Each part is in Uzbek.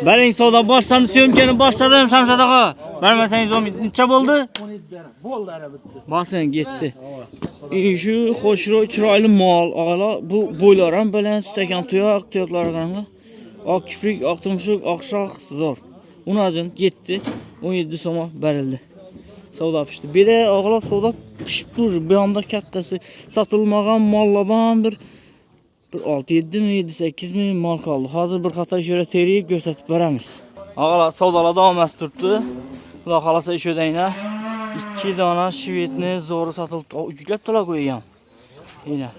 Bering savdo boshlandi, syomkani boshladim Shamshod aka. Bermasangiz necha bo'ldi? 17 bo'ldi ara bitti. Bosing ketdi. Shu xo'shroq chiroyli mol, og'alar. Bu bo'ylar ham baland, stakan tuyoqlar qaranglar. Oq kiprik, oq tumshuq, oq shox, zo'r. Unajin ketdi. 17 so'm berildi. Savdo pishdi. Beda og'alar savdo pishib turdi. Bu yoqda kattasi sotilmagan mollardan bir 6-7 mi, 7-8 mi mol qoldi. Hozir bir qator ishora terib ko'rsatib beramiz. Og'alar savdolar davom etib turibdi. Xudo xolasa ish o'daylar. 2 dona shvedni zo'ri sotilib, yuklabdilar qo'ygan. Yana.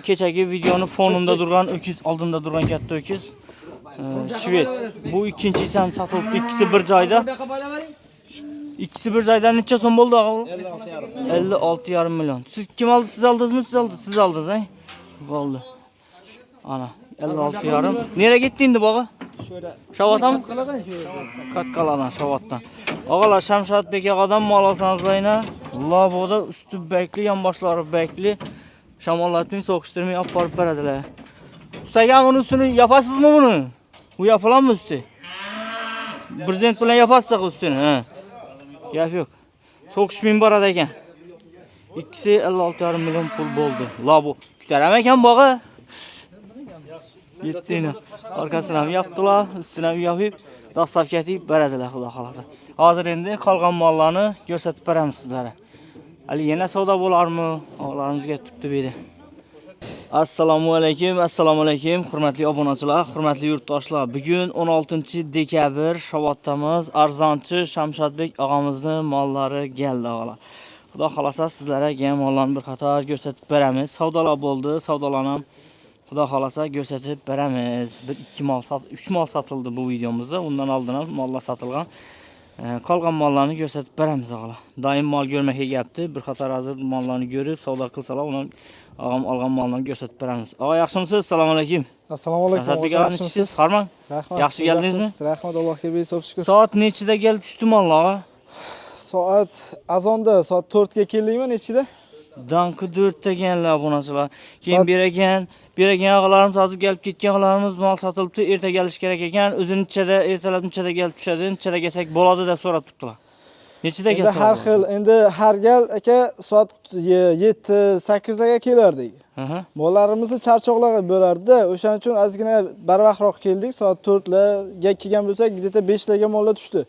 Kechagi videoni fonunda turgan öküz, oldinda turgan katta öküz. Shved. Bu ikkinchisi ham sotilib, ikkisi bir joyda. İkisi bir joyda necha so'm bo'ldi og'a? 56,5 million. Siz kim oldi? Siz oldingizmi? Siz oldingiz, ha? Bo'ldi. Ana, 56,5. Nereye gitti endi bog'a? Shavatami? Katqaladan, Shavatdan. Og'alar Shamshodbek og'adan mol olsangizlar, laboda usti bekli, yonboshlari bekli. Shamollatmay, so'qishtirmay olib borib beradilar. Ustaga buni ustini yapasizmi buni? Bu yapalammi usti? Prezident bilan yapasiz ustini, ha. Gap yo'q. So'qishmay boradi ekan. İkisi 56,5 million pul bo'ldi. Labo kutaram ekan bog'a. Yetdini. Orqasini ham yaptılar, ustini ham yapib, dastavka etib beradilar, xudo xolasa. Hozir endi qolgan mollarni ko'rsatib beramiz sizlarga. Ali yana savdo bo'larmi? O'g'larimizga tutib edi. Assalomu alaykum, hurmatli obunachilar, hurmatli yurtdoshlar. Bugun 16-dekabr, Shavatdamiz. Arzonchi Shamshodbek og'amizning mollari keldi, og'alar. Xudo xolasa sizlarga mollarni bir qator ko'rsatib beramiz. Savdolar bo'ldi, savdolarni ham xudo xolasa ko'rsatib beramiz. 3 mol sotildi bu videomizda. Undan oldin ham mollar sotilgan. Qolgan mollarni ko'rsatib beramiz, og'alar. Doim mol ko'rmak kelyapti. Bir qator hozir mollarni ko'rib, savdo qilsalar, uni olgan mollarni ko'rsatib beramiz. Og'a, yaxshimisiz? Assalomu alaykum. Assalomu alaykum. Yaxshimisiz? Farmon. Rahmat. Yaxshi keldingizmi? Rahmat, Allohga behisob shukr. Soat nechida kelib tushdi mollar? Soat azonda, soat 4 ga keldingmi, nechida? Danki 4 ta kelganlar obunachilar. Keyin beragan og'alarimiz hozir kelib ketgan og'alarimiz mol sotilibdi, erta kelish kerak ekan. O'zini ertalab nechada kelib tushadi, nechada kelsak bo'ladi deb so'rab turibdilar. Nechida kelsa? Har xil, endi har gal aka soat 7-8 ga kelardik. Mollarimizni charchoqlarga bo'lardi. O'shaning uchun ozgina barvaqtroq keldik. Soat 4 ga kelgan bo'lsak, где-то 5 ga mollar tushdi.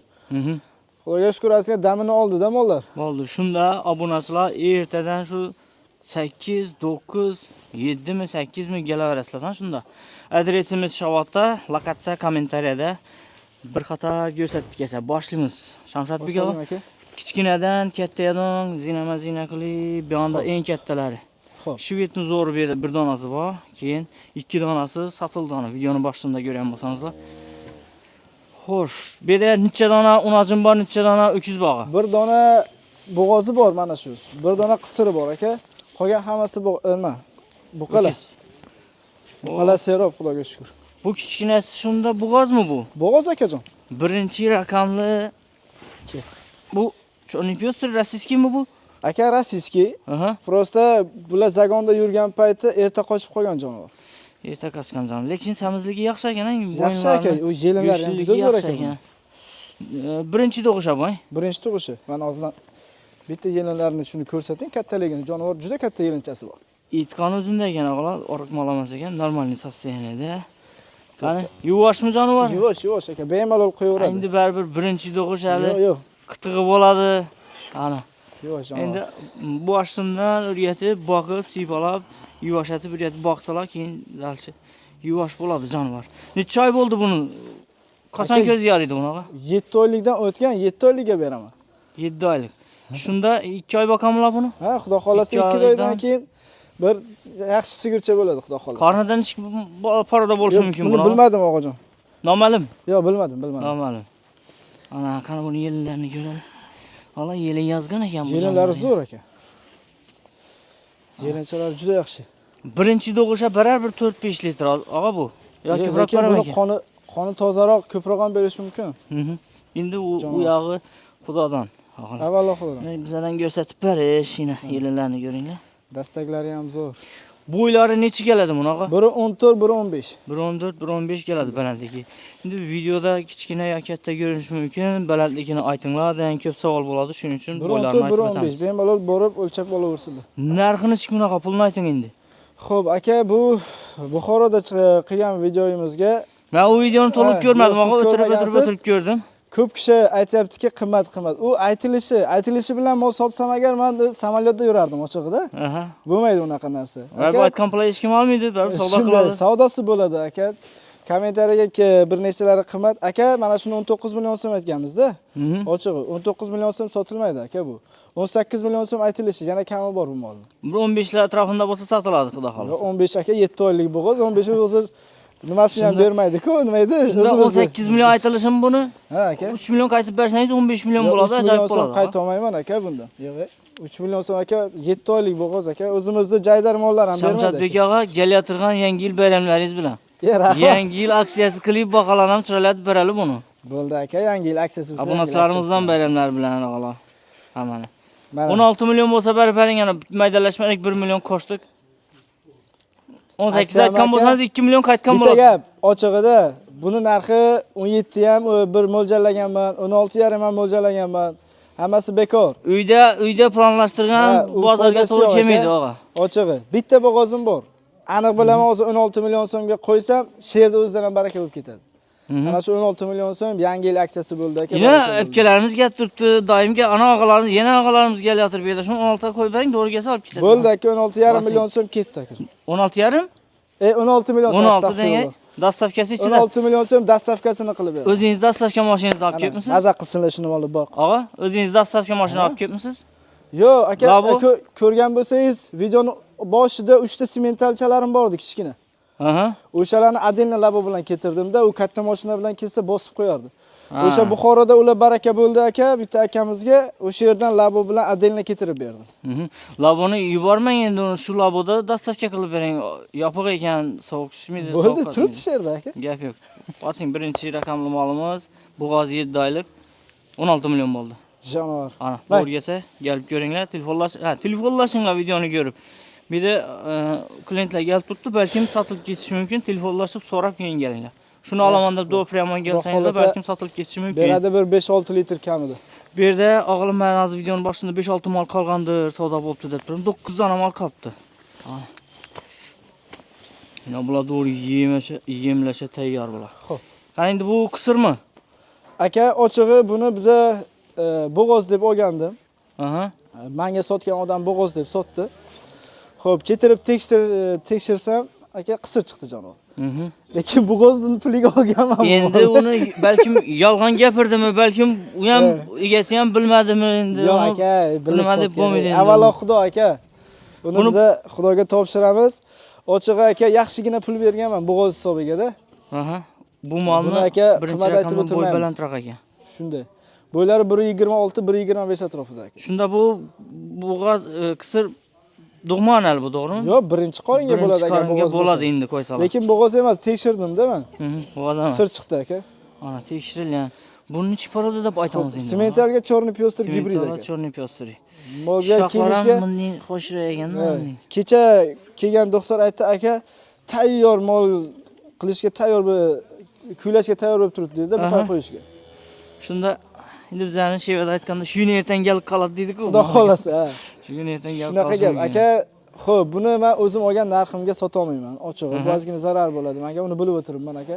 Xudoga shukr, ozgina damini oldi-da mollar. Bo'ldi. Shunda obunachilar ertadan shu 8, 9, 7 mi 8 mi kelaverasizlar shunda. Adresimiz Shavatda, lokatsiya kommentariyada bir qator ko'rsatib kelsa, boshlaymiz. Shamshodbek aka, kichkinadan kattadan zinama qilib, bu yoqda eng kattalari. Shvedni zo'r berdi, bir donasi bor, keyin 2 donasi sotildi. Videoni boshida ko'rgan bo'lsangizlar. Xo'sh, bu yerda necha dona unajim bor, necha dona öküz bog'i? Bir dona bo'g'ozi bor mana shu. Bir dona qisiri bor aka. Qolgan hammasi nima? Buqala. Buqala serob, xudoga shukr. Bu kichkinasi shunda bo'g'ozmi bu? Bo'g'oz akajon. Birinchi raqamli. Bu Chornipyostr rossiyskimi bu? Aka rossiyskiy. Просто bular zagonda yurgan payti erta qochib qolgan jonivor. Erta qochgan jonivor. Lekin samizligi yaxshi ekan, yaxshi ekan. U yelinlari ham juda zo'r ekan. Birinchi tug'ish bu. Birinchi tug'ishi. Mana hozir bitta yelinlarini shuni ko'rsating, kattaligini. Jonivor juda katta yelinchasi bor. Itqon o'zimda ekan, o'g'lar, oriqmol emas ekan, normalniy sostoyaniyada. Qani, yuvoshmi jonivor? Yuvosh aka, bemalol qo'yaveradi. Endi baribir birinchi tug'ish hali. Yo'q. Qitig'i bo'ladi. Ana. Yuvosh jonivor. Endi boshimdan o'rgatib, boqib, siypalab, yuvoshatib o'rgatib boqsalar, keyin dalchi yuvosh bo'ladi jonivor. Necha oy bo'ldi buni? Qachon ko'z yoriydi bunaqa? 7 oylikdan o'tgan, 7 oylikka beraman. 7 oylik. Shunda 2 oy boqamlar buni? Ha, xudo xolasa 2 oydan keyin bir yaxshi sigircha bo'ladi, xudo xolasa. Qornidan ish parada bo'lishi mumkin buni. Bilmadim og'ajon. Noma'lum? Yo'q, bilmadim. Noma'lum. Ana, qani buni yelinlarini ko'ramiz. Hala yelin yozgan ekan bu. Yelinlari zo'r ekan. Yelinchalar juda yaxshi. Birinchi tug'ishga baribir 4-5 litr og'a bu. Yoki ko'proq beraman. Qoni tozaroq, ko'proq ham berish mumkin. Endi u yog'i Xudodan. Avvalo Xudodan. Bizlardan ko'rsatib berish, yelinlarni ko'ringlar. Dastaklari ham zo'r. Bo'ylari necha keladi bunaqa? Biri 14, biri 15. 1.14, 1.15 keladi balandligi. Endi videoda kichkina yo katta ko'rinishi mumkin. Balandligini aytinglar, degan ko'p savol bo'ladi. Shuning uchun 1.14, bo'ylarini aytib 1.15. o'tamiz. Bemalol borib o'lchab olaversinlar. Narxini chi bunaqa pulni ayting endi. Xo'p, aka, bu Buxoroda qilgan videomizga Men u videoni to'liq ko'rmadim, siz o'tirib ko'rdim. ko'p kishi aytayaptiki, qimmat. U aytilishi bilan mol sotsam agar men samolyotda yurardim ochig'ida. Aha. Bo'lmaydi unaqa narsa. Bu aytgan pulni hech kim olmaydi, baribir savdo Shunday, qiladi. savdosi bo'ladi, aka. Kommentariyaga bir nechtalari qimmat. Aka, mana shuni 19 million so'm aytganmiz-da. Ochig'i 19 million so'm sotilmaydi, aka bu. 18 million so'm aytilishi, yana kami bor bu molning. 15 lar atrofida bo'lsa sotiladi, xudo xolasa. 15 aka 7 oylik bo'g'iz, 15 o'zi nimasini ham bermaydi-ku, nima edi? Shunda 18 million aytilishim buni. Ha, aka. 3 million qaytib bersangiz 15 million bo'ladi, ajoyib bo'ladi. Qayta olmayman aka bundan. Yo'q. 3 million so'm aka, 7 oylik bo'g'iz aka. O'zimizda jaydar mollar ham bermaydi. Shamshatbek og'a, kelayotgan yangi yil bayramlaringiz bilan. Yangi yil aksiyasi qilib baqalar ham chiroylatib berali buni. Bo'ldi aka, yangi yil aksiyasi bo'lsa. Obunachilarimizdan bayramlar bilan og'alar. Hammani. 16 million bo'lsa bering, yana maydalashmadik 1 million qo'shdik. 18 aytgan bo'lsangiz 2 million qaytgan bo'ladi. Bitta gap, ochig'ida buni narxi 17 ham bir mo'ljallaganman, 16,5 ham mo'ljallaganman. Hammasi bekor. Uyda planlashtirgan bozorga to'g'ri kelmaydi og'a. Ochig'i, bitta bo'g'ozim bor. Aniq bilaman, hozir 16 million so'mga qo'ysam, sherda o'zidan ham baraka bo'lib ketadi. Mana shu 16 million so'm yangi yil aksiyasi bo'ldi aka. Yana apkalarimiz kelib turibdi, doimga ana og'alarimiz, yana og'alarimiz kelyapti bu yerda. Shuni 16 ga qo'yib bering, to'g'ri kelsa olib ketadi. Bo'ldi aka, 16,5 million so'm ketdi aka. 16,5? 16 million so'm. 16 degan dastavkasi ichida. 16 million so'm dastavkasini qilib berdi. O'zingiz dastavka mashinangizni olib kelibmisiz? Maza qilsinlar shuni olib bor. Og'a, o'zingiz dastavka mashina olib kelibmisiz? Yo'q, aka, ko'rgan bo'lsangiz, videoni boshida 3 ta sementalchalarim bor edi kichkina. Aha. O'shalarni adilni labo bilan ketirdim-da, u katta mashina bilan kelsa bosib qo'yardi. O'sha Buxoroda ular baraka bo'ldi aka, bitta akamizga o'sha yerdan labo bilan adilni ketirib berdim. Laboni yubormang endi, shu laboda dastavka qilib bering. Yopiq ekan, sovuq tushmaydi. Bo'ldi, turibdi sherda aka. Gap yo'q. Bosing, birinchi raqamli molimiz, bo'g'oz 7 oylik 16 million bo'ldi. Jonivor. Ana, to'g'ri kelsa, kelib ko'ringlar, telefonlashinglar videoni ko'rib. Bir de klientlar kelib turibdi, balkim sotilib ketishi mumkin. Telefonlashib so'rab keyin kelinglar. Shuni olaman deb do'pramon kelsangiz, balkim sotilib ketishi mumkin. Beradi bir 5-6 litr kamida. Bu yerda o'g'lim men hozir videoning boshida 5-6 mol qolgandir, savdo bo'libdi deb turdim. 9 dona mol qolibdi. Mana bular to'g'ri yemlasha tayyor bular. Xo'p. Qani endi bu qisirmi? Aka, ochig'i buni biza bo'g'oz deb olgandim. Aha. Menga sotgan odam bo'g'oz deb sotdi. Xo'p, ketirib tekshirsam, aka qisir chiqdi jonivor. Lekin bo'g'ozning puliga olganman. Endi uni balkim yolg'on gapirdimi, balkim u ham egasi ham bilmadimi endi. Yo'q aka, bilmadi bo'lmaydi endi. Avvalo Xudo aka. Buni biz Xudoga topshiramiz. Ochig'i aka, yaxshigina pul berganman bo'g'oz hisobiga-da. Aha. Bu molni aka birinchi aytib o'tirmaymiz. Bo'y balandroq ekan. Shunday. Bo'ylari 1.26, 1.25 atrofida aka. Shunda bu bo'g'oz qisir Dug'monal bu, to'g'rimi? Yo'q, birinchi qoringa bo'ladi aka, bo'g'oz bo'ladi endi qo'ysalar. Lekin bo'g'oz emas, tekshirdim-da men. Bo'g'oz emas. Sir chiqdi aka. Ana, tekshirilgan. Buni nechi poroda deb aytamiz endi? Sementalga черный пёстр gibrid aka. Черный пёстр. Molga kelishga qo'shiraganman. Kecha kelgan doktor aytdi, aka, tayyor mol qilishga tayyor, kuylashga tayyor bo'lib turibdi dedi, bu qo'yishga. Shunda endi bizlarning shevada aytganda shuni ertaga kelib qoladi dedi-ku. Xudo xolasa, ha. Shuni ertaga kelib Shunaqa gap. Aka, xo'p, buni men o'zim olgan narximga sota olmayman. Ochig'i, bu ozgina zarar bo'ladi. Menga uni bilib o'tiribman aka.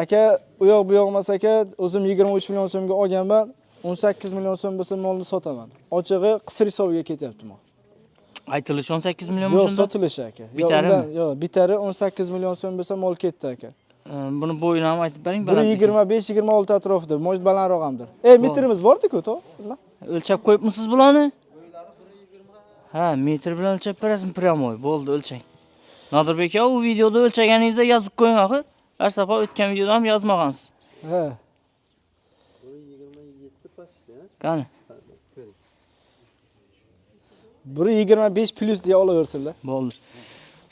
Aka, u yoq bu yoq emas aka, o'zim 23 million so'mga olganman. 18 million so'm bo'lsa molni sotaman. Ochig'i, qisir hisobiga ketyapti mol. Aytilish 18 million shunda? Yo'q, sotilishi aka. Yo'q, bitari 18 million so'm bo'lsa mol ketdi aka. Buni bo'yini ham aytib bering. 1.25-26 atrofida, mo'j balandroq hamdir. Metrimiz bordi-ku, to'g'ri? O'lchab qo'yibmisiz bularni? Ha, metr bilan o'lchab berasizmi, pryamoy. Bo'ldi, o'lchang. Nodirbek aka, u videoda o'lchaganingizda yozib qo'ying axir. Har safar o'tgan videoda ham yozmagansiz. Ha. 1.27 pastda. Qani? 1.25 plus deya olaversinlar. Bo'ldi.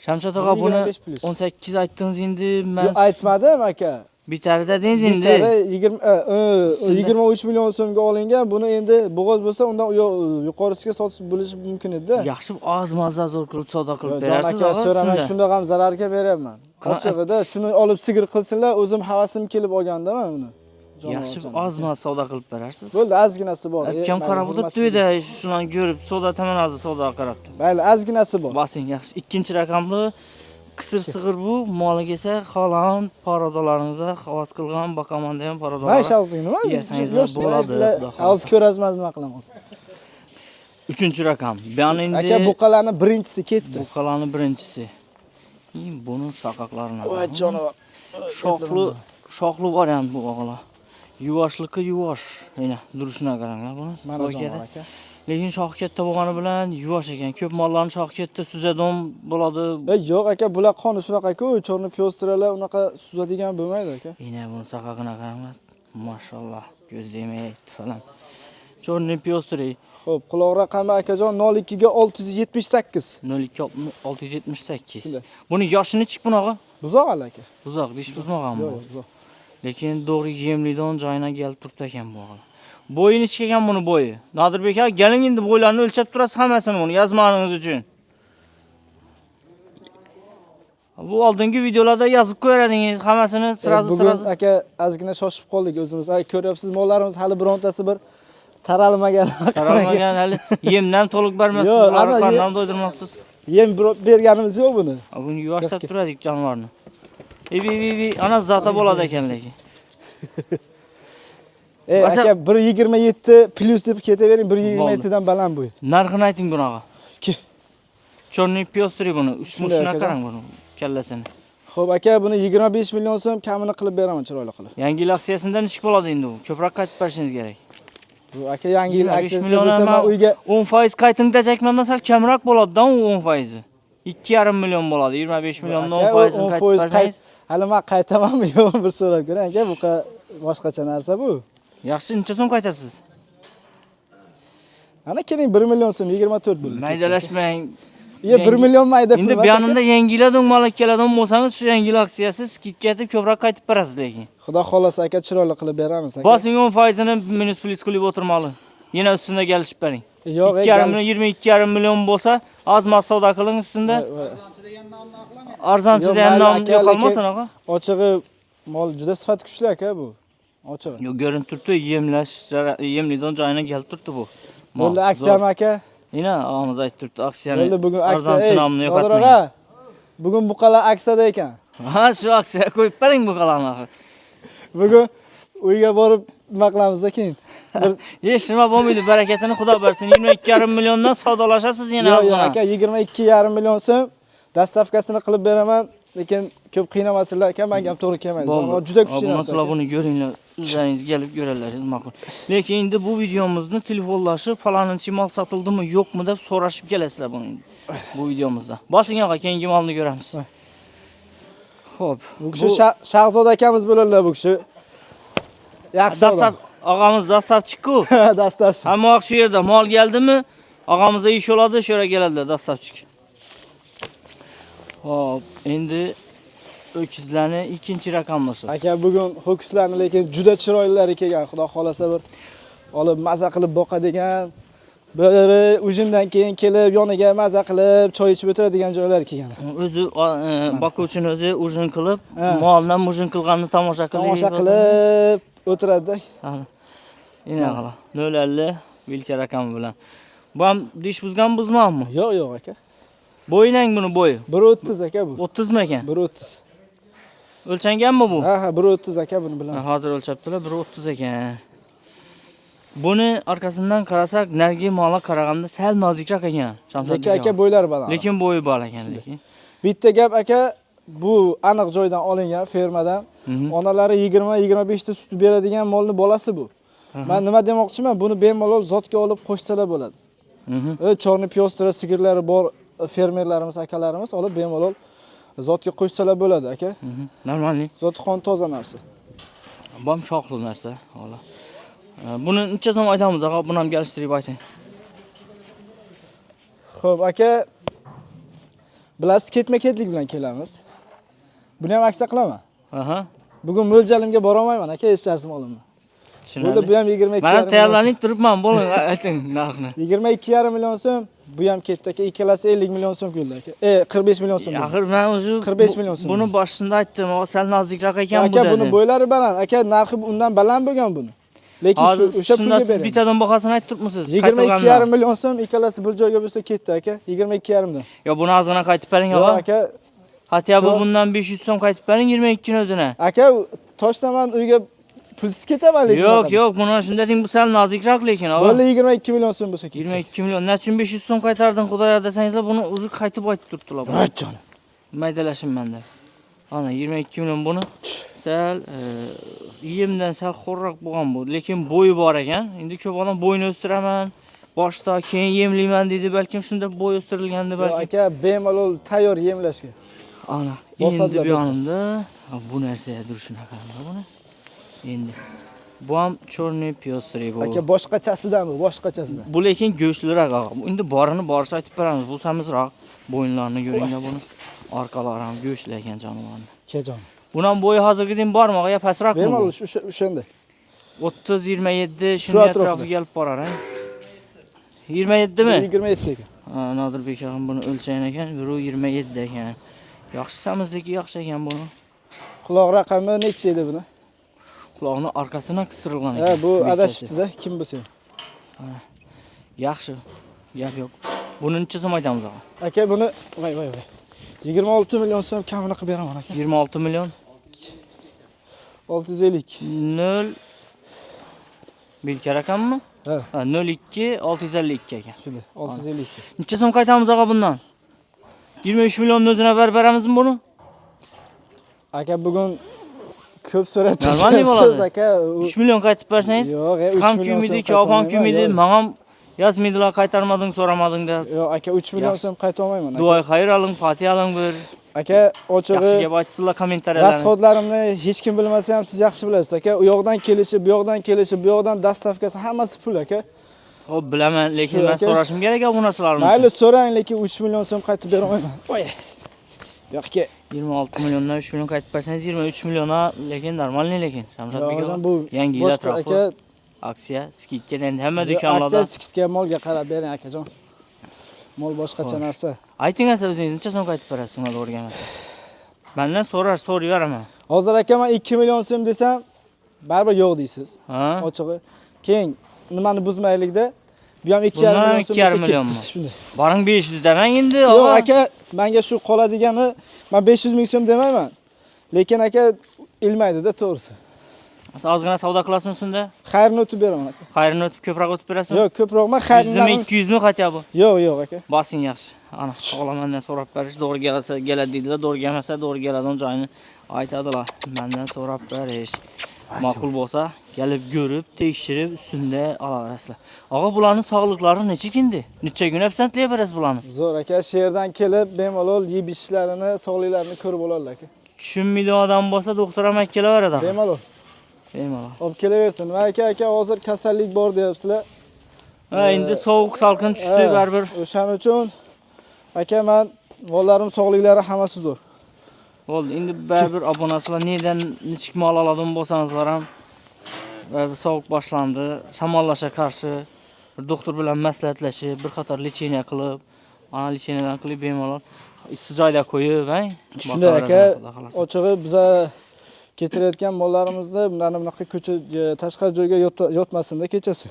Shamshat aka, buni 18 aytdingiz endi, men aytmadim aka. Bitari dedingiz endi. Bitari 23 million so'mga olingan. Buni endi bo'g'oz bo'lsa, undan yuqorisiga sotish bo'lishi mumkin edi. Yaxshi oz mazza zo'r qilib savdo qilib Jon berasiz. aka, so'ramang, shunda ham zararga beryapman. Ochig'ida shuni olib sigir qilsinlar, o'zim havasim kelib olgandaman uni. Yaxshi oz mazza savdo qilib berasiz. Bo'ldi, ozginasi bor. Kim qarab o'tiribdi uyda, shuni ko'rib savdo tamanazı savdo qarabdi. Mayli, ozginasi bor. Basing yaxshi. Ikkinchi raqamli qisir sig'ir bu. Moliga esa xolam parodalaringizga havas qilgan boqaman degan parodalar. Mana shunday nima? Yersangizlar bo'ladi. Hozir ko'rasizlar nima qilamiz. Uchinchi raqam. Bu yana endi Aka, buqalarni birinchisi ketdi. buqalarning birinchisi. Buni saqoqlarini. Voy jonivor. Shoxli variant bu o'g'la. Yuvoshligi yuvosh. Mana durishini qaranglar buni. Mana jonivor aka. Lekin shoxi katta bo'lgani bilan yuvosh ekan. Ko'p mollarning shoxi katta suzadon bo'ladi. Yo'q aka, bular qoni shunaqa-ku, chorni piyostiralar unaqa suzadigan bo'lmaydi aka. Mana buni saqoqini qaranglar. Mashalloh, ko'z demaydi falan. Chorni piyostiri. Xo'p, quloq raqami akajon 02 ga 678. 02 678. Buni yoshi nechik bunaqa? Buzoq hali aka. Buzoq, dish buzmagan bu. Yo'q, buzoq. Lekin to'g'ri yemlidan joyiga kelib turibdi ekan bu o'g'il. Bo'yi nechik ekan buni bo'yi? Nodirbek aka, keling endi bo'ylarni o'lchab turasiz hammasini buni yozmaningiz uchun. Bu oldingi videolarda yozib qo'yardingiz hammasini sirazi. Bugun aka ozgina shoshib qoldik o'zimiz. Ay, ko'ryapsiz, mollarimiz hali birontasi bir taralmagan. Taralmagan hali yemdan to'liq bermasiz. Yo'q, Ularni ana qarnini doydirmoqsiz. Yem berganimiz yo'q buni. Buni yuvashtab turadik jonivorni. Ana zata bo'ladi ekan lekin. Aka 1.27 plus deb ketavering, 1.27 dan baland bo'y. Narxini ayting bunaqa. Ki. Chorni piyostri buni, ushmushini qarang buni, kallasini. Xo'p aka, buni 25 million so'm kamini qilib beraman chiroyli qilib. Yangi yil aksiyasida nechik bo'ladi endi bu? Ko'proq qaytib berishingiz kerak. Bu aka yangi yil 5 aksiyasida million bo'lsa men uyga 10% qaytingda chakmandan sal kamroq bo'ladi-da u 10%. 2,5 million bo'ladi. 25 milliondan 10% qaytib bersangiz. Hali men qaytamanmi yo'qmi bir so'rab ko'ring aka, bu boshqacha narsa bu. Yaxshi, necha so'm qaytasiz? Ana keling 1 million so'm 24 bo'ldi. Maydalashmang. 1 million mayda pul. Endi bu yanimda yangi yildan mol keladigan bo'lsangiz, shu yangi yil aksiyasi skidga aytib ko'proq qaytib berasiz lekin. Xudo xolasa aka, chiroyli qilib beramiz aka. Bosing 10%ni minus plus qilib o'tirmoqli. Yana ustida kelishib bering. Yo'q, 22,5 million bo'lsa, oz savdo qiling ustida. Arzonchi degan nom yo'qolmasin aka. Ochig'i mol juda sifat kuchli aka bu. Ochig'i. Yo'q, ko'rinib turibdi, yemlidan joyiga kelib turibdi bu. Bo'ldi aksiyami aka. Yana og'amiz aytib turibdi, aksiyani. Bo'ldi bugun aksiya. Arzonchi nomini yo'qotmang. Bugun buqalar aksiyada ekan. Ha, shu aksiyaga qo'yib bering buqalarni. Bugun uyga borib nima qilamizda keyin? Hech nima bo'lmaydi, barakatini Xudo bersin. 22,5 milliondan savdolashasiz yana Yo'q aka, 22,5 million so'm dastavkasini qilib beraman, lekin ko'p qiynamasinlar aka, menga ham to'g'ri kelmaydi. Juda kuchli narsa. Masalan, buni ko'ringlar, o'zingiz kelib ko'ralaringiz ma'qul. Lekin endi bu videomizni telefonlashib, falonchi mol sotildimi, yo'qmi deb so'rashib kelasizlar buni. Bu videomizda. Bosing aka, keyingi molni ko'ramiz. Xo'p, bu kishi Shahzoda akamiz bo'ladilar bu kishi. Yaxshi odam. Og'amiz dastavchik-ku. Dastavchik. Hamma vaqt shu yerda mol keldimi, og'amizga ish oladi, shu yerga keladilar dastavchik. Xo'p, endi ho'kizlarni ikkinchi raqamlisi. Aka, bugun ho'kizlarni lekin juda chiroylilari kelgan. Xudo xolasa bir olib maza qilib boqadigan, biri ujindan keyin kelib yoniga maza qilib choy ichib o'tiradigan joylar kelgan. O'zi boquvchini o'zi ujin qilib, moldan ujin qilganini tomosha qilib o'tiradi. Ina qala. 050 vilka raqami bilan. Bu ham dish buzgan buzmoqmi? Yo'q, yo'q aka. Bo'yinang buni bo'yi. 1.30 aka bu. 30 mi ekan? 1.30. O'lchanganmi bu? Ha, 1.30 aka buni bilan. Hozir o'lchabdilar, 1.30 ekan. Buni orqasidan qarasak, nargi mola qaraganda sal nozikroq ekan. Lekin aka bo'ylari baland. Lekin bo'yi bor ekan lekin. Bitta gap aka, bu aniq joydan olingan fermadan. Onalari 20-25 ta sut beradigan molni bolasi bu. Men nima demoqchiman, buni bemalol zotga olib qo'shsalar bo'ladi. Chorni piyostira sigirlari bor fermerlarimiz, akalarimiz olib bemalol zotga qo'shsalar bo'ladi aka. Normalniy. Zoti qon toza narsa. Bom shoxli narsa, xola. Buni necha so'm aytamiz, aka? Buni ham kelishtirib ayting. Xo'p, aka, bilasiz ketma-ketlik bilan kelamiz. Buni ham aksiya qilaman. Aha. Bugun mo'ljalimga bora olmayman aka, eshitasiz olimni. Bo'ldi, bu ham 22,5 Men ham tayyorlanib turibman, bo'ling, ayting narxni. 22,5 million so'm, bu ham ketdi aka, ikkalasi 50 million so'm keldi aka. 45 million so'm. Axir men o'zi 45 million so'm. Buni boshida aytdim, sal nozikroq ekan bu aka, dedi. buni bo'ylari baland, aka, narxi undan baland bo'lgan buni. Lekin o'sha pulga siz bering. bittadan bahosini aytib turibsiz. 22,5 million so'm, ikkalasi bir joyga bo'lsa ketdi aka, 22,5 dan. Yo, buni ozgina qaytib bering, Yo'q og'a. aka, Hatyo bu bundan 500 so'm qaytib bering 22 ni o'zini. aka, toshlaman uyga pulsiz ketaman lekin. Yo'q, buni shunda deng, bu sal nozikroq lekin, og'a. Bo'ldi, 22 million so'm bo'lsa ketdi. 22 million. Nechun 500 so'm qaytarding, xudoyor desangizlar, buni o'zi qaytib aytib turibdilar. Rachon. Maydalashim menda. Ana 22 million buni sal yemdan sal xo'rroq bo'lgan bu, lekin bo'yi bor ekan. Endi ko'p odam bo'yini o'stiraman, boshda keyin yemlayman deydi, balkim shunda bo'y o'stirilganda balki. Aka, bemalol tayyor yemlashga. Ana, endi bu yonimda bu narsaga shunaqa qilamiz buni. Endi bu ham chorniy pyostri bu. Aka, boshqachasidan bu, boshqachasidan. Bu lekin go'shtliroq og'a. Endi borini borish aytib beramiz. Bu samizroq. Bo'yinlarini ko'ringlar buni. Orqalari ham go'shtli ekan jonivorni. Kejon. Bundan bo'yi hozirgidek bormi og'a, yo pastroqmi? Bemalol o'shanda. 30-27 Shu shunga atrofda. atrofiga olib borar, ha. 27 mi? 27 ekan. Ha, Nodirbek ham buni o'lchagan ekan. Biri 27 ekan. Yaxshi samizligi yaxshi ekan buni. Quloq raqami necha edi buni? Quloqni orqasidan qistirilgan Ha, ekan. bu adashibdi-da, kim bo'lsa. Yaxshi. Gap yo'q. Buni necha so'm aytamiz og'a? Aka, buni voy. 26 million so'm kamini qilib beraman aka. 26 million. 650. 0 Bilka raqammi? Ha. 02 652 ekan. Shunday, 652. Necha so'm qaytamiz og'a bundan? 23 millionning o'zini beramizmi buni? Aka, bugun ko'p so'rayapsiz. Normalniy bo'ladi. Aka, 3 million qaytib bersangiz, yo'q, siz ham kuymidi, kofon kuymidi, menam yozmaydilar, qaytarmading, so'ramading deb. yo'q aka, 3 million so'm qayta olmayman aka. Duoy xayr oling, Fatiha oling bir. Aka, Yaxshi ochig'i gap aytsizlar kommentariyalarni. rasxodlarimni hech kim bilmasa ham siz yaxshi bilasiz aka. U yoqdan kelishi, bu yoqdan kelishi, bu yoqdan dastavkasi hammasi pul aka. Xo'p, bilaman, lekin Shu men aka. so'rashim kerak bu narsalarni. Mayli so'rang, lekin 3 million so'm qaytib bera olmayman. Voy. Yo'q aka. 26 milliondan 3 million qaytib bersangiz 23 milliona, lekin normalniy lekin. Shamshatbek Yo'q, aka, bu yangi yil boshqa atrofi. aka. Aksiya, skidga endi hamma Aksiya do'konlarda. skidga molga qarab bering akajon. Mol boshqacha narsa. Ayting asa o'zingiz necha so'm qaytib berasiz uni o'rganasiz. Mendan so'rayveraman. Hozir aka men 2 million so'm desam, baribir yo'q deysiz. Ha? Ochig'i. Keyin nimani buzmaylikda, bu ham 2,5 Bundan million so'm. 2,5 millionmi? Shunday. Boring 500 demang endi, Yo'q og'a. aka, menga shu qoladigani, men 500 ming so'm demayman. Lekin aka ilmaydi-da to'g'risi. Siz ozgina savdo qilasizmi shunda? Xayrini o'tib beraman aka. Xayrini o'tib ko'proq o'tib berasizmi? Yo'q, ko'proq men xayrini 200 mi qatya bu? Yo'q aka. Bosing yaxshi. Ana, sog'lamandan so'rab berish, to'g'ri kelsa keladi deydilar, to'g'ri kelmasa to'g'ri keladigan joyini aytadilar. Mendan so'rab berish. Ma'qul bo'lsa, kelib ko'rib, tekshirib, ustunda olaverasizlar. Og'a, bularning sog'liqlari necha endi? Necha kun absentliya berasiz bularni? Zo'r aka, sherdan kelib bemalol yeb ishlarini, sog'liqlarini ko'rib oladilar aka. Tushunmaydigan odam bo'lsa, doktor ham aytib kelaveradi. Bemalol. Bemalol. Olib kelaversin. Va aka, hozir kasallik bor deyapsizlar. Ha, endi sovuq salqin tushdi baribir. O'shaning uchun aka, men mollarim sog'liqlari hammasi zo'r. Bo'ldi, endi baribir obunasilar nedan nechik mol oladigan bo'lsangizlar ham baribir sovuq boshlandi, shamollashga qarshi bir doktor bilan maslahatlashib, bir qator lecheniya qilib, ana lecheniyadan qilib bemalol issiq joyda qo'yib, ha? Shunday aka, ochig'i biza ketirayotgan mollarimizni bunaqa ko'cha tashqari joyga yotmasin-da kechasi.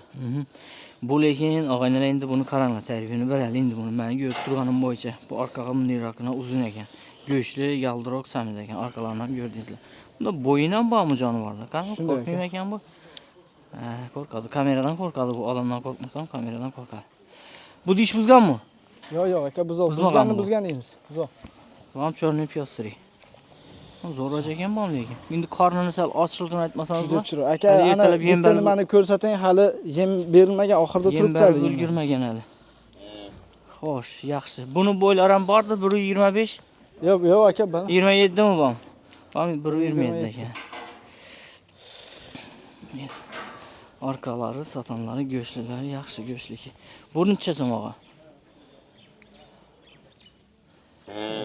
Bu lekin og'aylar endi buni qaranglar, tarifini beraylik endi buni. Men ko'rib turganim bo'yicha bu orqaga bunday uzun ekan. Go'shtli, yaldiroq samiz ekan. Orqalarini ham ko'rdingizlar. Bunda bo'yini ham bormi jonivorlar? Qani qo'rqmaymi ekan bu? Qo'rqadi. Kameradan qo'rqadi bu, odamdan qo'rqmasam kameradan qo'rqadi. Bu dish buzganmi? Yo'q aka, buzgan deymiz. Buzoq. Bu ham chorniy pyostri. Zo'raj ekan bu lekin. Endi qornini sal ochligini aytmasangiz juda chiroy. Aka, ana bitta nimani ko'rsating, hali yem berilmagan, oxirida turibdi hali. Yem ulgurmagan hali. Xo'sh, yaxshi. Buni bo'ylari ham bordi, 125. Yo'q aka, bana. 27 mi bu? Ham 127 ekan. Orqalari, satonlari, go'shtlilari yaxshi go'shtliki. Bu necha so'm og'a?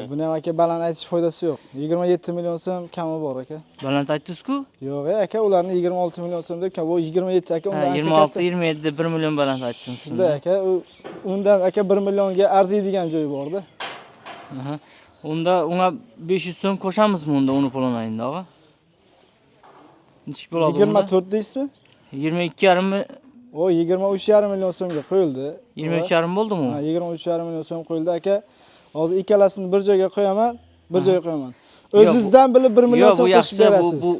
Buni ham aka baland aytish foydasi yo'q. 27 million so'm kami bor aka. Baland aytdingiz-ku? Yo'q, aka ularni 26 million so'm deb, bu 27 aka undan ancha 26, 27, 1 million baland aytdingiz. Shunday aka, undan aka 1 millionga arziydigan joyi bor-da. Unda unga 500 so'm qo'shamizmi unda uni pulini endi og'a? Nechik bo'ladi? 24 deysizmi? 22,5 O 23,5 million so'mga qo'yildi. 23,5 bo'ldimi? Ha, 23,5 million so'm qo'yildi aka. Hozir ikkalasini bir joyga qo'yaman, bir joyga qo'yaman. O'zingizdan bilib 1 million so'm qo'shib berasiz. Bu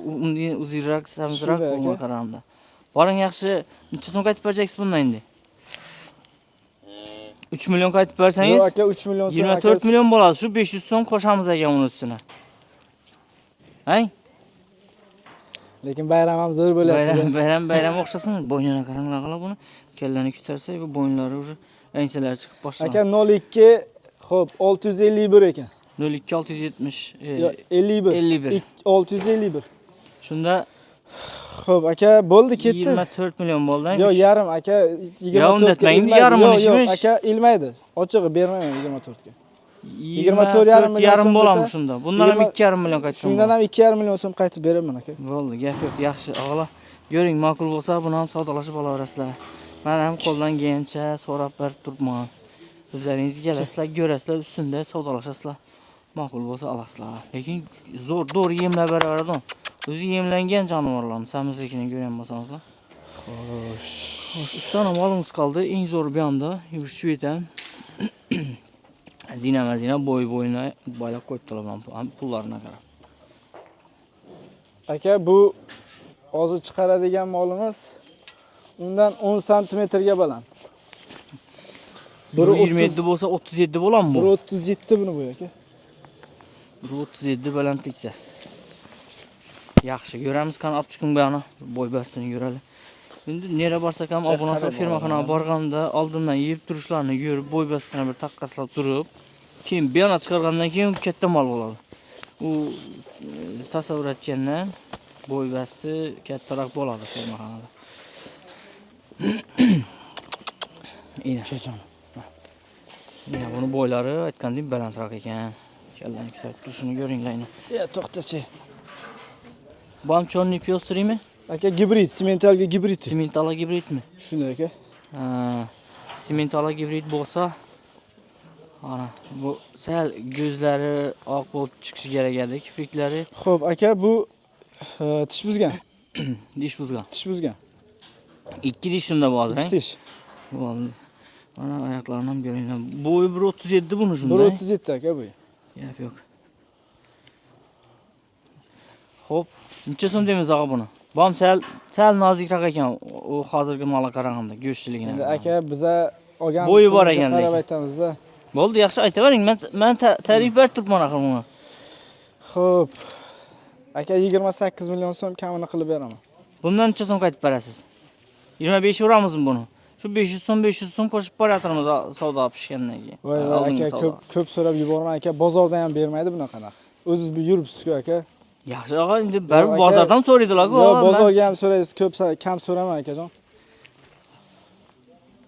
uzunroq, samizroq bo'lgan qaraganda. Boring yaxshi, necha so'm qaytib berasiz bundan endi? 3 million qaytib bersangiz, Yo'q aka, 3 million so'm 24 million bo'ladi. Shu 500 so'm qo'shamiz ekan uni ustiga. Hay? Lekin bayram ham zo'r bo'lyapti. Bayram o'xshasin. Bo'ynini qaranglar qilib buni. Kellani ko'tarsa, bu bo'ynlari уже anchalar chiqib boshladi. Aka 02, xo'p, 651 ekan. 02 670 Yo'q, 51. 51. 651. Shunda Xo'p, aka bo'ldi, ketdi. 24 million bo'ldi. Yo'q, yarim aka 24 ga ilmaydi. Yarimini ishimiz. Aka ilmaydi. Ochig'i bermayman 24 ga. 24,5 million bo'ladi shunda. Bundan ham 2,5 million qaytdim. Shundan ham 2,5 million so'm qaytib beraman aka. Bo'ldi, gap yo'q, yaxshi o'g'lar. Ko'ring, ma'qul bo'lsa, buni ham savdolashib olaverasizlar. Men ham qo'ldan kelgancha so'rab berib turibman. O'zlaringiz kelasizlar, ko'rasizlar, ustunda savdolashasizlar. Ma'qul bo'lsa olasizlar. Lekin zo'r to'g'ri yemlab beraveradi. O'zi yemlangan jonivorlarni samizligini ko'rgan bo'lsangizlar. Xo'sh. Ustana molingiz qoldi. Eng zo'r bu yoqda yurishib etam. Zina bo'yini boylab qo'yibdilar pullarini qarab. Aka bu hozir chiqaradigan molimiz undan 10 santimetrga baland. 127 bo'lsa 37 bo'ladimi bu? 137 buni bu aka. 137 balandlikcha. Yaxshi, ko'ramiz qani olib chiqing bu yana. Bo'y bastini ko'raylik. Endi nera borsak ham obunachi firmaxonaga borganda oldindan yeb turishlarini ko'rib, bo'y bastini bir taqqaslab turib, keyin bu yana chiqargandan keyin katta mol bo'ladi. U tasavvur etgandan bo'y basti kattaroq bo'ladi firmaxonada. Ina chechon. Mana buni bo'ylari aytgandek balandroq ekan. Kallani ko'tarib turishini ko'ringlar. To'xtachi. Bu ham chorniy pyostrimi? Aka gibrid, simentalga gibrid. Simentala gibridmi? Shunday aka. Simentala gibrid bo'lsa, ana bu sal ko'zlari oq bo'lib chiqishi kerak edi, kipriklari. Xo'p, aka bu tish buzgan. Dish buzgan. Tish buzgan. 2 dish shunda bor, ha? 2 tish. Bo'ldi. Mana oyoqlarini ham ko'ringlar. Bo'yi 137 buni shunda. 137 aka bu. Gap yo'q. Xo'p, necha so'm deymiz og'a buni? Bu ham sal nozikroq ekan, u hozirgi molga qaraganda go'shtchiligini. Endi aka biza olgan bo'yi bor ekan qarab aytamizda. Bo'ldi, yaxshi aytavering. Men ta'rif berib turibman axir buni. Xo'p. Aka 28 million so'm kamini qilib beraman. Bundan necha so'm qaytib berasiz? 25 uramizmi buni? Shu 500 so'm qo'shib boraturmiz savdo pishgandan keyin. Voy aka, ko'p so'rab yubormang aka, bozorda ham bermaydi bunaqa narx. O'zingiz bu yuribsiz-ku aka. Yaxshi og'a, endi baribir bozordan so'raydilar-ku. Yo'q, bozorga ham so'raysiz, ko'p kam so'ramang akajon.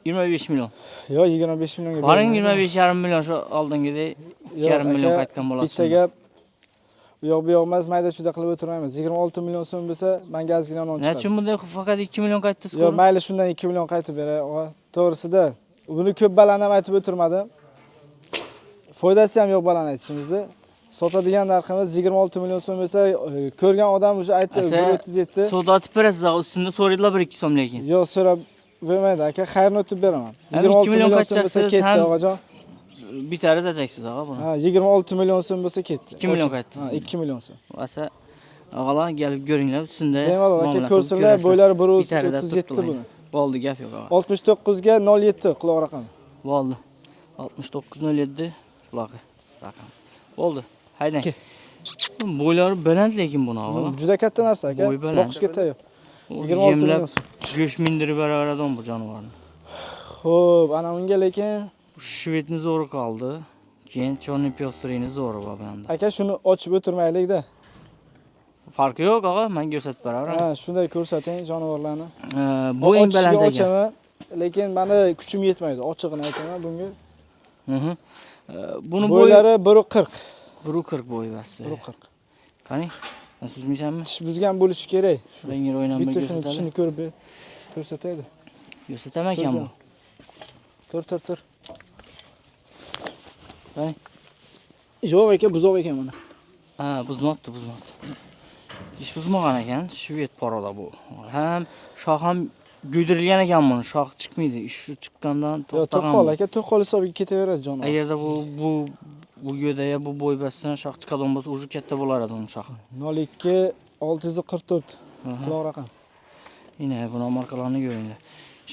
25 million. Yo'q, 25 millionga. Boring 25,5 million shu oldingidek 2,5 million qaytgan bo'lasiz. Bitta gap. Bu yoq bu yoq emas, mayda-chuda qilib o'tirmaymiz. 26 million so'm bo'lsa, menga ozgina non chiqadi. Nechun bunday faqat 2 million qaytdingiz-ku? Yo'q, mayli shundan 2 million qaytib beray. To'g'risida, buni ko'p baland ham aytib o'tirmadim. Foydasi ham yo'q baland aytishimizda. Sotadigan narximiz 26 million so'm bo'lsa, ko'rgan odam o'sha aytdi 137. Savdo etib berasiz, ustunda so'raydilar 1-2 so'm lekin. Yo'q, so'rab vermaydi aka, xayrni o'tib beraman. 26 million so'm bo'lsa ketdi og'ajon. Bitari dajaksiz og'a buni. Ha, 26 million so'm bo'lsa ketdi. 2 million qaytdi. Ha, 2 million so'm. Asa og'alar kelib ko'ringlar, ustunda. Bemalol aka, ko'rsinlar, bo'ylari 137 buni. Bo'ldi, gap yo'q og'a. 69 ga 07 quloq raqami. Bo'ldi. 6907 quloq raqam. Bo'ldi. Haydang. Bo'ylari baland lekin buni og'a. Juda katta narsa aka. Boqishga tayyor. 26 million. Go'sht mindirib beraveradi bu jonivorni. Xo'p, ana unga lekin shvedni zo'ri qoldi. Keyin chorniy pyostrini zo'ri bor bu yoqda. Aka, shuni ochib o'tirmaylik-da. Farqi yo'q og'a, men ko'rsatib beraman. Ha, shunday ko'rsating jonivorlarni. Bu eng baland ekan. Lekin meni kuchim yetmaydi, ochig'ini aytaman bunga. Buni bo'yi Bo'ylari 1.40. 1.40 bo'yi bas. 1.40. Qani? Suzmaysanmi? Tish buzgan bo'lishi kerak. Rangga o'ynamay Bitta shuni ko'rsatadi. tishini ko'rib ko'rsatadi. Ko'rsataman ekan bu. Tur. Qani? Yo'q ekan, buzoq ekan mana. Ha, buzmabdi. Tish buzmagan ekan, shved paroda bu. Ham shox ham go'dirilgan ekan buni, shox chiqmaydi. Shu chiqqandan Yo'q, to'xtagan. to'qol aka, to'qol hisobiga ketaveradi jonivor. Agarda bu go'daya bu bo'y basdan shox chiqadigan bo'lsa, o'zi katta bo'lar edi uning shoxi. 02 644 quloq raqam. Yine buni markalarni ko'ringlar.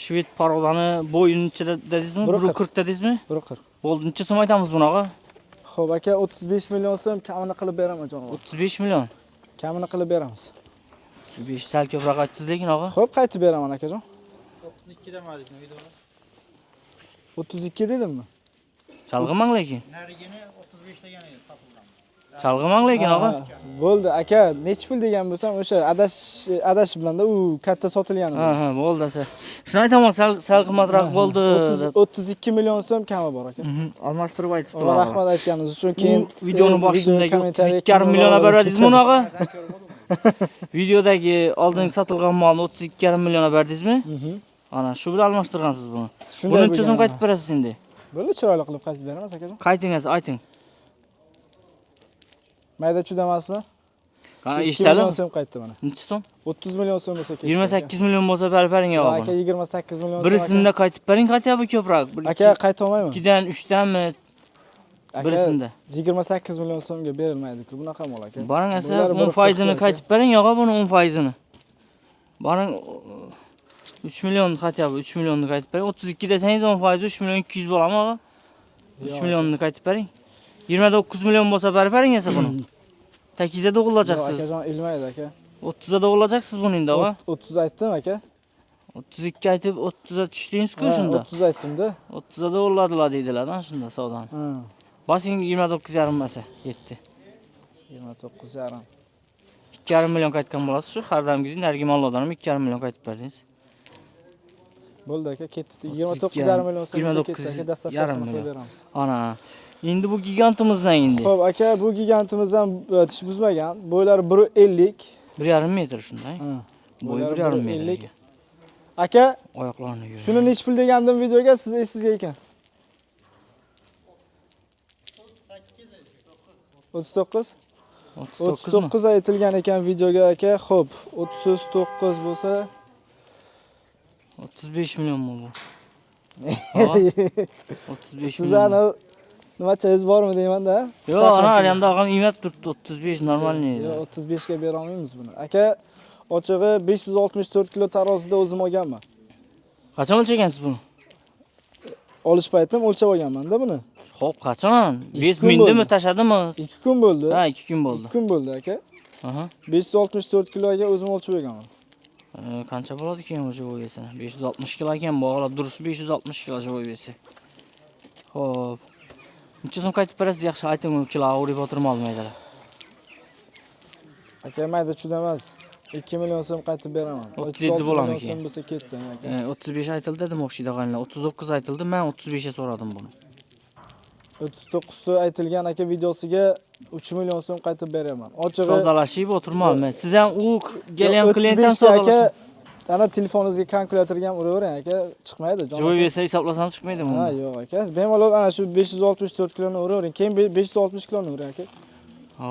Shved parodani bo'yini ichida dedingizmi? 1.40 dedingizmi? 1.40. Bo'ldi, necha so'm aytamiz bunaqa? Xo'p aka, 35 million so'm kamini qilib beraman jonivor. 35 million. Kamini qilib beramiz. 35 sal ko'proq aytdingiz lekin og'a. Xo'p, qaytib beraman akajon. 32 demadingmi videoda? 32 dedimmi? Chalg'imang lekin. Narigini 35 degan edi, sotilgan. Chalg'imang lekin og'a. Bo'ldi aka, nechi pul degan bo'lsam o'sha adash bilanda u katta sotilgani. Ha, bo'ldi asa. Shuni aytaman, sal qimmatroq bo'ldi. 32 million so'm kami bor aka. Almashtirib aytib Alloh rahmat aytganingiz uchun. Keyin videoni boshidagi 32,5 million berdingizmi unaqa? Videodagi oldingi sotilgan molni 32,5 million berdingizmi? Ana shu bilan almashtirgansiz buni. Buni necha so'm qaytib berasiz endi? Bo'ldi, chiroyli qilib qaytib beramiz akajon. Qaytingiz, ayting. Mayda chudamasmi? Qani 2 eshitdim. million so'm qaytdi mana. Necha so'm? 30 million so'm bo'lsa kerak. 28 million bo'lsa bering aka, og'a. 28 million so'm. Birisini qaytib bering, qaytayapti ko'proq. Aka, qayta olmayman. 2dan 3danmi? Birisida. 28 million so'mga berilmaydi-ku. Bunaqa mol aka. Boring asa 10% ni qaytib bering og'a, buni 10% ni. Boring 3 million qaytyapti, 3 millionni qaytib bering. 32 desangiz 10% 3 million 200 bo'ladimi og'a? 3 millionni qaytib bering. 29 million bo'lsa bering esa buni. Takizda o'g'illajaksiz. Akajon ilmaydi aka. 30 da o'g'illajaksiz buni endi og'a. 30 aytdim aka. 32 aytib 30 ga tushdingiz-ku shunda. 30 aytdim-da. 30 da o'g'illadilar deydilar-da shunda savdoni. Ha. Bosing 29,5 masa yetdi. 29,5. 2,5 million qaytgan bo'lasiz shu har doimgidek narigi mollardan ham 2,5 million qaytib berdingiz. Bo'ldi aka, ketdi. 29,5 million so'm ketdi aka, 29,5 dastlabkasini million. qilib beramiz. Ana. Endi bu gigantimizdan endi. Xo'p aka, bu gigantimizdan tish buzmagan. Bo'ylari 1.50. 1,5 metr shunday. Ha. Bo'yi 1,5 metr. Aka, Oyoqlarini ko'ring. shuni nechi pul degandim videoga, siz esingizga ekan? 39. 39 aytilgan ekan videoga aka. Xo'p, 39 bo'lsa 35 million bu. 35 siz million. ana nimachangiz bormi deyman-da? Yo'q, ana yanda og'am imat turibdi 35 normalniy. Yo'q, 35 ga bera olmaymiz buni. Aka, ochig'i 564 kilo tarozida o'zim olganman. Qachon o'lchagansiz buni? Olish paytim o'lchab olganman-da buni. Xo'p, qachon? 5 kun mindimi, bo'ldi. tashadimi? 2 kun bo'ldi. Ha, 2 kun bo'ldi. 2 kun bo'ldi aka. Aha. 564 kiloga o'zim o'lchab olganman. Qancha bo'ladi keyin o'sha bo'y bersa? 560 kilo ekan, bog'lab turishi 560 kilo bo'y bersa. Xo'p. Necha so'm qaytib berasiz? Yaxshi ayting, u kilo o'rib o'tirmolmaydilar. Aka, mayda chudamas. 2 million so'm qaytib beraman. 37 bo'ladimi keyin? so'm bo'lsa ketdi aka. 35 aytildi dedim o'xshaydi qanlar. 39 aytildi, men 35 ga so'radim buni. 39 so'm aytilgan aka videosiga 3 million so'm qaytib beraman. Ochig'i Savdalashib o'tirmayman. Siz ham u kelgan klientdan savdalashing. Ana telefoningizga kalkulyatorga ham uravering aka, chiqmaydi jon. Joy bersa hisoblasam chiqmaydimi? Ha, yo'q aka. Bemalol ana shu 564 kiloni uravering. Keyin 560 kiloni uravering aka.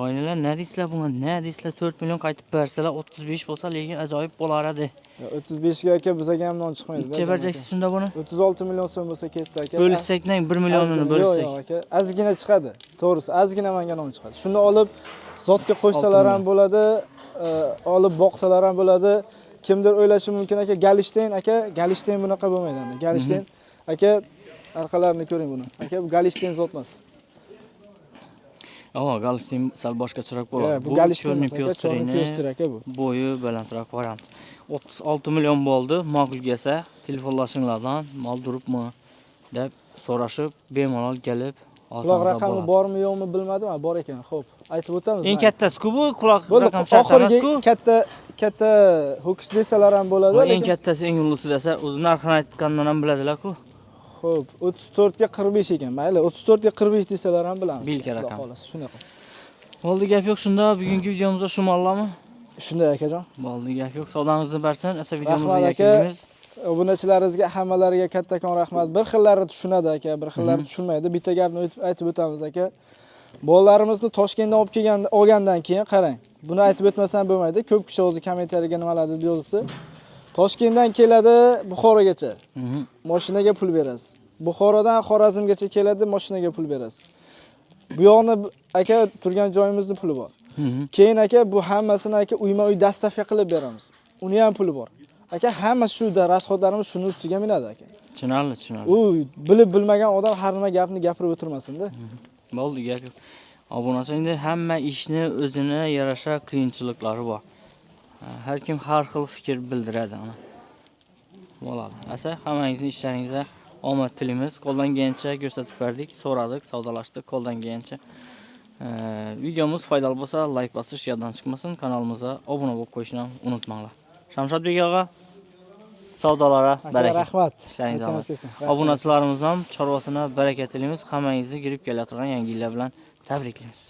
Oynalar ne deysizlar bunga? Ne deysizlar 4 million qaytib bersalar 35 bo'lsa, lekin ajoyib bo'lar edi. 35 ga aka bizaga ham non chiqmaydi. Necha berjaksiz shunda buni? 36 million so'm bo'lsa ketdi aka. Bo'lishsakdan 1 millionini bo'lishsak. Yo'q aka, ozgina chiqadi. To'g'risi, ozgina menga non chiqadi. Shuni olib zotga qo'ysalar ham bo'ladi, olib boqsalar ham bo'ladi. Kimdir o'ylashi mumkin aka, Galishten bunaqa bo'lmaydi endi. Galishten aka orqalarini ko'ring buni. Aka, bu Galishten zot emas. Galishten sal boshqacharoq bo'ladi. Bu Galishten pyoster aka bu. Bo'yi balandroq variant. 36 million bo'ldi. Ma'qul kelsa, telefonlashinglardan mol turibmi deb so'rashib, bemalol kelib Quloq raqami bormi yo'qmi bilmadim, bor ekan. Xo'p, aytib o'tamiz. Eng kattasi-ku bu quloq raqam shart emas-ku. Katta ho'kiz desalar ham bo'ladi, lekin eng kattasi, eng ullusi desa, o'zi narxini aytgandan ham biladilar-ku. Xo'p, 34 ga 45 ekan. Mayli, 34 ga 45 desalar ham bilamiz. Bil kerak ham. Xolos, shunaqa. Bo'ldi, gap yo'q shunda. Bugungi videomizda shu mallami? Shunday akajon. Bo'ldi, gap yo'q. Savdangizni bersin. Esa videomizni Rahmat aka. yakunlaymiz. Obunachilarimizga hammalariga kattakon rahmat. Bir xillari tushunadi aka, bir xillari tushunmaydi. Bitta gapni aytib o'tamiz aka. Bolalarimizni Toshkentdan olgandan keyin qarang. Buni aytib o'tmasam bo'lmaydi. Ko'p kishi o'zi kommentariyaga nimalar deb yozibdi. Toshkentdan keladi Buxorogacha. Mashinaga pul berasiz. Buxorodan Xorazmgacha keladi, mashinaga pul berasiz. Bu yoqni aka turgan joyimizni puli bor. Keyin aka bu hammasini aka uyma-uy dastavka qilib beramiz. Uni ham puli bor. Aka hamma shu rasxodlarimiz shuni ustiga minadi aka. Tushunarli, tushunarli. U bilib bilmagan odam har nima gapni gapirib o'tirmasin-da. Bo'ldi, gap yo'q. Obunachilar hamma ishni o'zini yarasha qiyinchiliklari bor. Har kim har xil fikr bildiradi ana. Bo'ladi. Asa hammangizning ishlaringizda omad tilaymiz. Qo'ldan kelgancha ko'rsatib berdik, so'radik, savdolashdik qo'ldan kelgancha. Videomiz foydali bo'lsa, like bosish yoddan chiqmasin. Kanalimizga obuna bo'lib qo'yishni unutmanglar. Shamshodbek og'a, savdolara baraka. Rahmat. Ishlaringiz obunachilarimiz ham chorvasini baraka tilaymiz. Hammangizni kirib kelayotgan yangi yillar bilan tabriklaymiz.